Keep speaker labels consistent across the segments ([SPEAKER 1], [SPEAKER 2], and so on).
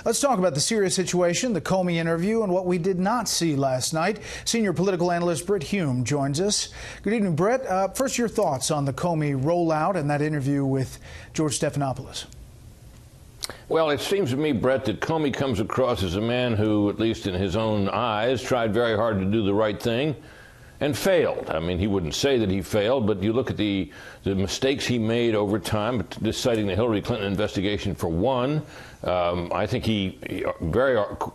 [SPEAKER 1] Let's talk about the Syria situation, the Comey interview, and what we did not see last night. Senior political analyst Brit Hume joins us. Good evening, Brit. First, your thoughts on the Comey rollout and that interview with George Stephanopoulos.
[SPEAKER 2] Well, it seems to me, Brett, that Comey comes across as a man who, at least in his own eyes, tried very hard to do the right thing and failed. I mean, he wouldn't say that he failed, but you look at the mistakes he made over time, citing the Hillary Clinton investigation for one. I think he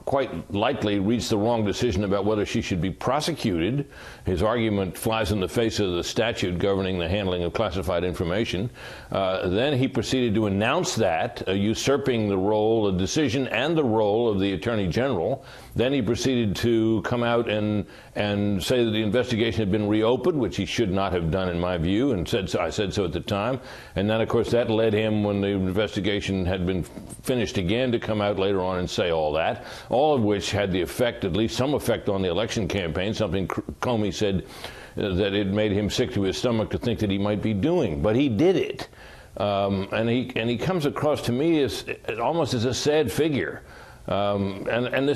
[SPEAKER 2] quite likely reached the wrong decision about whether she should be prosecuted. His argument flies in the face of the statute governing the handling of classified information. Then he proceeded to announce that, usurping the role, the decision and the role of the Attorney General. Then he proceeded to come out and say that the investigation had been reopened, which he should not have done in my view, and I said so at the time. And then, of course, that led him, when the investigation had been finished again, to come out later on and say all that, all of which had the effect, at least some effect, on the election campaign, something Comey said that it made him sick to his stomach to think that he might be doing. But he did it. And he comes across to me as almost as a sad figure. And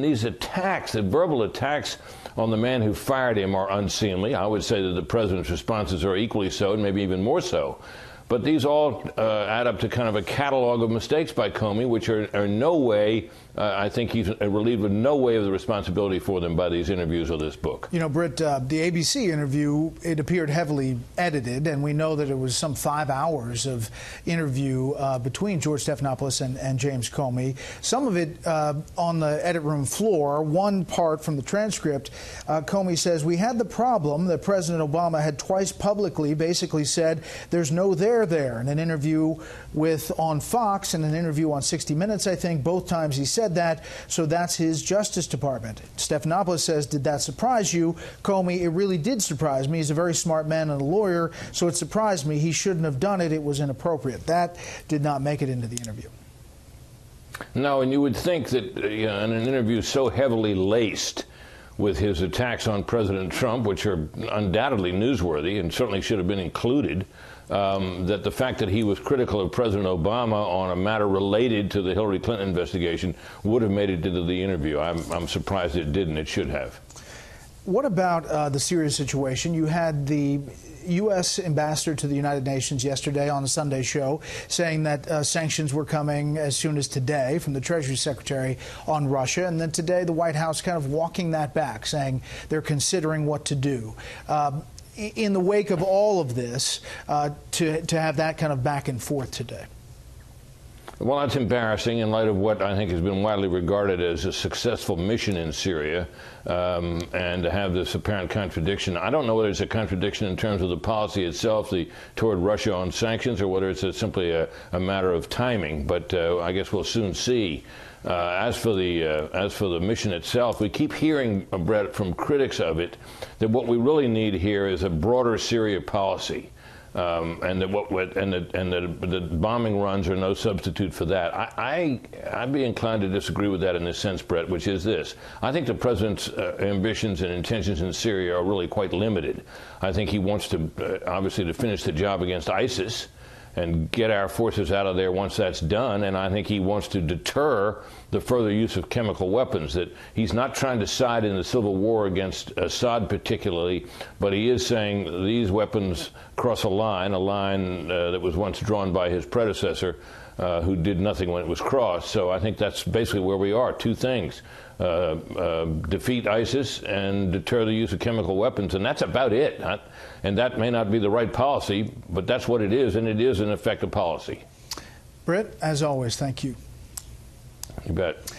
[SPEAKER 2] these attacks, the verbal attacks on the man who fired him, are unseemly. I would say that the president's responses are equally so, and maybe even more so. But these all add up to kind of a catalog of mistakes by Comey, which are in no way, I think he's relieved in no way of the responsibility for them by these interviews or this book.
[SPEAKER 1] You know, Britt, the ABC interview, it appeared heavily edited, and we know that it was some 5 hours of interview between George Stephanopoulos and James Comey. Some of it on the edit room floor. One part from the transcript, Comey says, "We had the problem that President Obama had twice publicly basically said there's no there in an interview on Fox and an interview on 60 Minutes, I think. Both times he said that, so that's his Justice Department." Stephanopoulos says, "Did that surprise you?" Comey, "It really did surprise me. He's a very smart man and a lawyer, so it surprised me. He shouldn't have done it. It was inappropriate." That did not make it into the interview.
[SPEAKER 2] No, and you would think that in an interview so heavily laced with his attacks on President Trump, which are undoubtedly newsworthy and certainly should have been included, that the fact that he was critical of President Obama on a matter related to the Hillary Clinton investigation would have made it into the interview. I'm surprised it didn't. It should have.
[SPEAKER 1] What about the Syria situation? You had the U.S. ambassador to the United Nations yesterday on the Sunday show saying that sanctions were coming as soon as today from the Treasury Secretary on Russia. And then today the White House kind of walking that back, saying they're considering what to do. In the wake of all of this, to have that kind of back and forth today?
[SPEAKER 2] Well, that's embarrassing in light of what I think has been widely regarded as a successful mission in Syria, and to have this apparent contradiction. I don't know whether it's a contradiction in terms of the policy itself, toward Russia on sanctions, or whether it's simply a matter of timing, but I guess we'll soon see. As for the mission itself, we keep hearing, Brett, from critics of it, that what we really need here is a broader Syria policy, and that the bombing runs are no substitute for that. I'd be inclined to disagree with that in this sense, Brett, which is this: I think the president's ambitions and intentions in Syria are really quite limited. I think he wants to obviously to finish the job against ISIS and get our forces out of there once that's done. And I think he wants to deter the further use of chemical weapons. That he's not trying to side in the civil war against Assad particularly, but he is saying these weapons cross a line that was once drawn by his predecessor, who did nothing when it was crossed. So I think that's basically where we are. Two things: defeat ISIS and deter the use of chemical weapons, and that's about it. And that may not be the right policy, but that's what it is, and it is, in effect, a policy.
[SPEAKER 1] Britt, as always, thank you.
[SPEAKER 2] You bet.